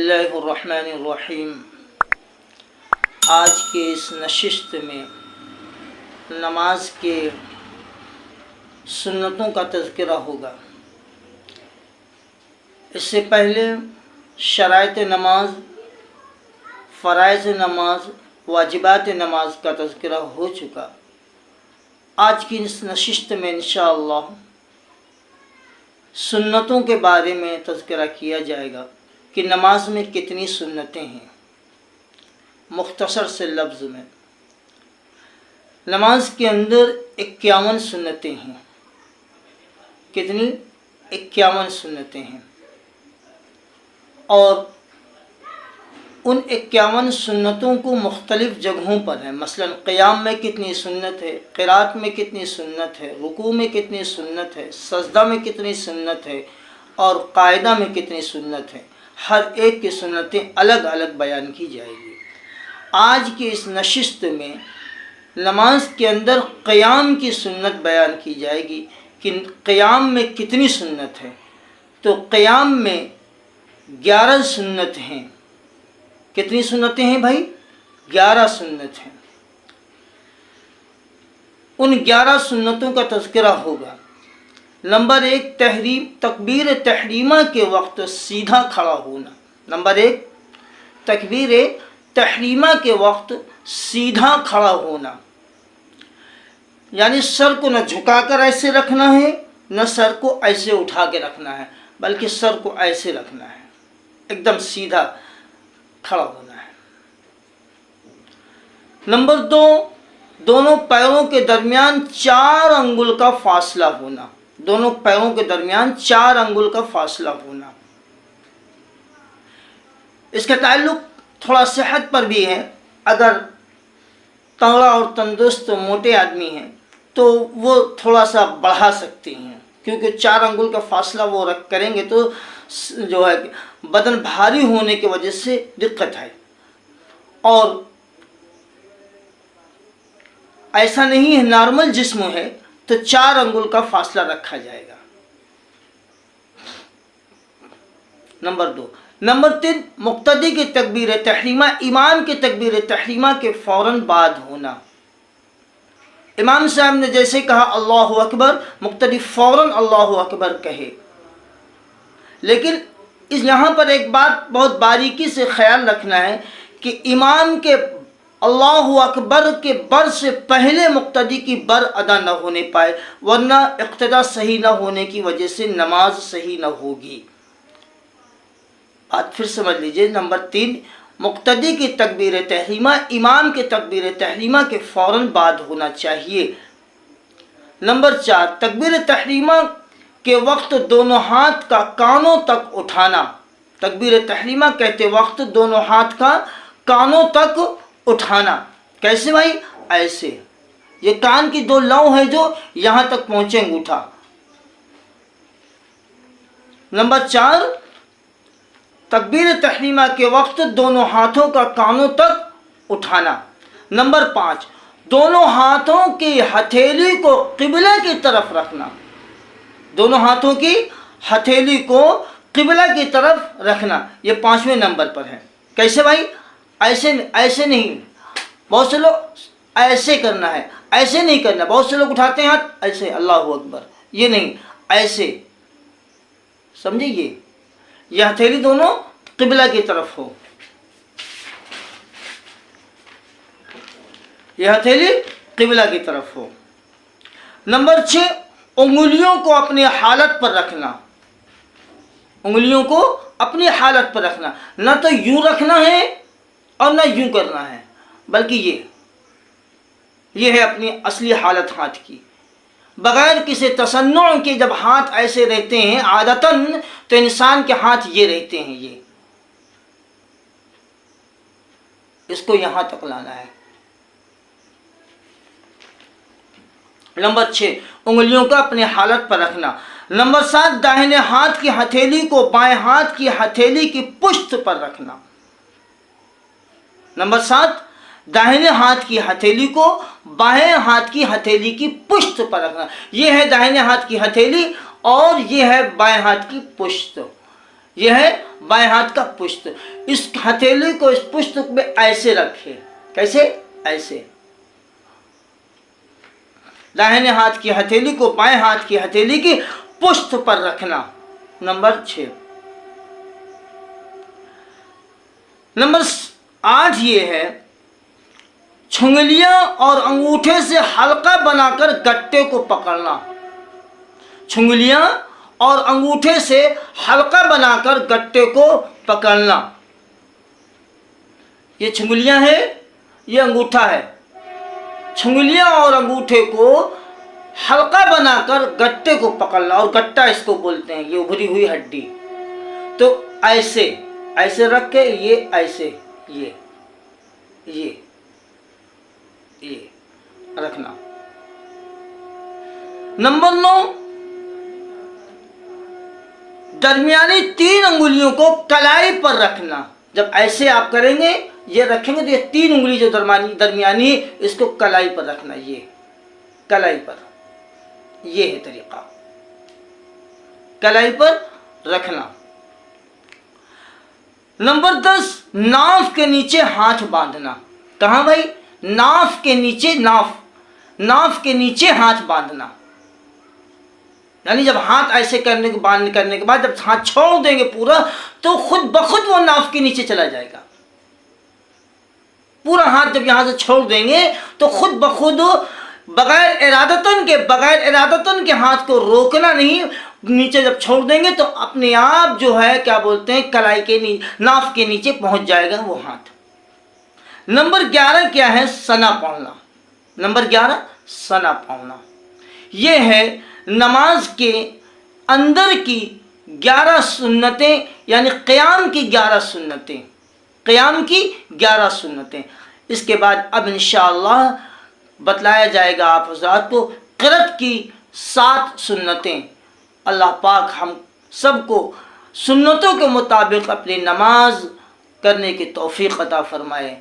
बिस्मिल्लाहिर्रहमानिर्रहीम। आज के इस नशिस्त में नमाज के सुन्नतों का तज़किरा होगा। इससे पहले शराइत नमाज, फ़राइज़ नमाज, वाजिबात नमाज का तज़किरा हो चुका। आज की इस नशिस्त में इंशाअल्लाह सुन्नतों के बारे में तज़किरा किया जाएगा कि नमाज में कितनी सुन्नतें हैं। मुख्तसर से लफ्ज़ में नमाज के अंदर 51 सुन्नतें हैं। कितनी? 51 सुन्नतें हैं। और उन 51 सुन्नतों को मुख्तलिफ़ जगहों पर है। मसलन क़याम में कितनी सुन्नत है, क़िरात में कितनी सुन्नत है, रुकू में कितनी सुन्नत है, सजदा में कितनी सुन्नत है और कायदा में कितनी सुन्नत है। हर एक की सुन्नतें अलग अलग बयान की जाएगी। आज की इस नशिस्त में नमाज के अंदर क़याम की सुन्नत बयान की जाएगी कि क़याम में कितनी सुन्नत है। तो क़याम में 11 सुन्नत हैं। कितनी सुन्नतें हैं भाई? 11 सुन्नत हैं। उन 11 सुन्नतों का तज़किरा होगा। नंबर 1, तकबीर तहरीमा के वक्त सीधा खड़ा होना। नंबर 1, तकबीर तहरीमा के वक्त सीधा खड़ा होना, यानी सर को न झुकाकर ऐसे रखना है, न सर को ऐसे उठा के रखना है, बल्कि सर को ऐसे रखना है, एकदम सीधा खड़ा होना है। नंबर 2, दोनों पैरों के दरमियान 4 अंगुल का फासला होना। दोनों पैरों के दरमियान 4 अंगुल का फासला होना। इसका ताल्लुक थोड़ा सेहत पर भी है। अगर तगड़ा और तंदुरुस्त मोटे आदमी हैं तो वो थोड़ा सा बढ़ा सकते हैं, क्योंकि 4 अंगुल का फासला वो रख करेंगे तो जो है बदन भारी होने की वजह से दिक्कत है। और ऐसा नहीं है, नॉर्मल जिस्म है तो 4 अंगुल का फासला रखा जाएगा। नंबर 2। नंबर 3, मुक्तदी की तकबीर तहरीमा, इमाम की तकबीर तहरीमा के फ़ौरन बाद होना। इमाम साहब ने जैसे कहा अल्लाहु अकबर, मुक्तदी फ़ौरन अल्लाहु अकबर कहे। लेकिन यहाँ पर एक बात बहुत बारीकी से ख्याल रखना है कि इमाम के अल्लाहु अकबर के बर से पहले मुक्तदी की बर अदा न होने पाए, वरना इक्तदा सही न होने की वजह से नमाज सही न होगी। बात फिर समझ लीजिए। नंबर 3, मुक्तदी की तकबीर तहरीमा इमाम के तकबीर तहरीमा के फ़ौरन बाद होना चाहिए। नंबर 4, तकबीर तहरीमा के वक्त दोनों हाथ का कानों तक उठाना। तकबीर तहरीमा कहते वक्त दोनों हाथ का कानों तक उठाना। कैसे भाई? ऐसे, ये कान की 2 लौ है जो यहाँ तक पहुँचे अंगूठा। नंबर 4, तकबीर तहरीमा के वक्त दोनों हाथों का कानों तक उठाना। नंबर 5, दोनों हाथों की हथेली को क़िबला की तरफ रखना। दोनों हाथों की हथेली को क़िबला की तरफ रखना, ये 5वें नंबर पर है। कैसे भाई? ऐसे नहीं। बहुत से लोग ऐसे करना है, ऐसे नहीं करना। बहुत से लोग उठाते हैं हाथ ऐसे, अल्लाहु अकबर, ये नहीं, ऐसे। समझिए, ये हथेली दोनों क़िबला की तरफ हो। यह हथेली क़िबला की तरफ हो। नंबर 6, उंगलियों को अपनी हालत पर रखना। उंगलियों को अपनी हालत पर रखना, ना तो यूं रखना है और ना यूं करना है, बल्कि ये है अपनी असली हालत हाथ की। बगैर किसी तसन्नुअ के जब हाथ ऐसे रहते हैं आदतन, तो इंसान के हाथ ये रहते हैं, ये इसको यहां तक लाना है। नंबर 6, उंगलियों का अपनी हालत पर रखना। नंबर 7, दाहिने हाथ की हथेली को बाएं हाथ की हथेली की पुश्त पर रखना। नंबर 7, दाहिने हाथ की हथेली को बाएं हाथ की हथेली की पुश्त पर रखना। ये है दाहिने हाथ की हथेली और ये है बाएं हाथ की पुश्त। یہ ہے بائیں ہاتھ کا پشت. اس ہتھیلی کو اس پشت میں ایسے رکھے. کیسے؟ ایسے. داہنے ہاتھ کی ہتھیلی کو بائیں ہاتھ کی ہتھیلی کی پشت پر رکھنا. نمبر 6. نمبر 8 یہ ہے چھنگلیاں اور انگوٹھے سے حلقہ بنا کر گٹے کو پکڑنا. چھنگلیاں اور انگوٹھے سے حلقہ بنا کر گٹے کو پکڑنا. یہ چھنگلیاں ہے، یہ انگوٹھا ہے. چھنگلیاں اور انگوٹھے کو حلقہ بنا کر گٹے کو پکڑنا، اور گٹا اس کو بولتے ہیں، یہ ابھری ہوئی ہڈی. تو ایسے ایسے رکھ کے یہ ایسے یہ رکھنا. نمبر 9 درمیانی 3 انگلیوں کو کلائی پر رکھنا. جب ایسے آپ کریں گے، یہ رکھیں گے تو یہ 3 انگلی جو درمیانی اس کو کلائی پر رکھنا. یہ کلائی پر، یہ ہے طریقہ، کلائی پر رکھنا. نمبر 10 ناف کے نیچے ہاتھ باندھنا. کہاں بھائی؟ ناف کے نیچے، ناف کے نیچے ہاتھ باندھنا. یعنی جب ہاتھ ایسے کرنے کے بعد جب ہاتھ چھوڑ دیں گے پورا، تو خود بخود وہ ناف کے نیچے چلا جائے گا. پورا ہاتھ جب یہاں سے چھوڑ دیں گے تو خود بخود بغیر ارادتاً کے ہاتھ کو روکنا نہیں، نیچے جب چھوڑ دیں گے تو اپنے آپ جو ہے کیا بولتے ہیں کلائی کے ناف کے نیچے پہنچ جائے گا وہ ہاتھ. نمبر 11 کیا ہے؟ ثنا پڑھنا. نمبر 11 ثنا پڑھنا. یہ ہے نماز کے اندر کی 11 سنتیں، یعنی قیام کی 11 سنتیں. قیام کی 11 سنتیں. اس کے بعد اب انشاءاللہ بتلایا جائے گا آپ حضرات کو قرأت کی 7 سنتیں. اللہ پاک ہم سب کو سنتوں کے مطابق اپنی نماز کرنے کی توفیق عطا فرمائے.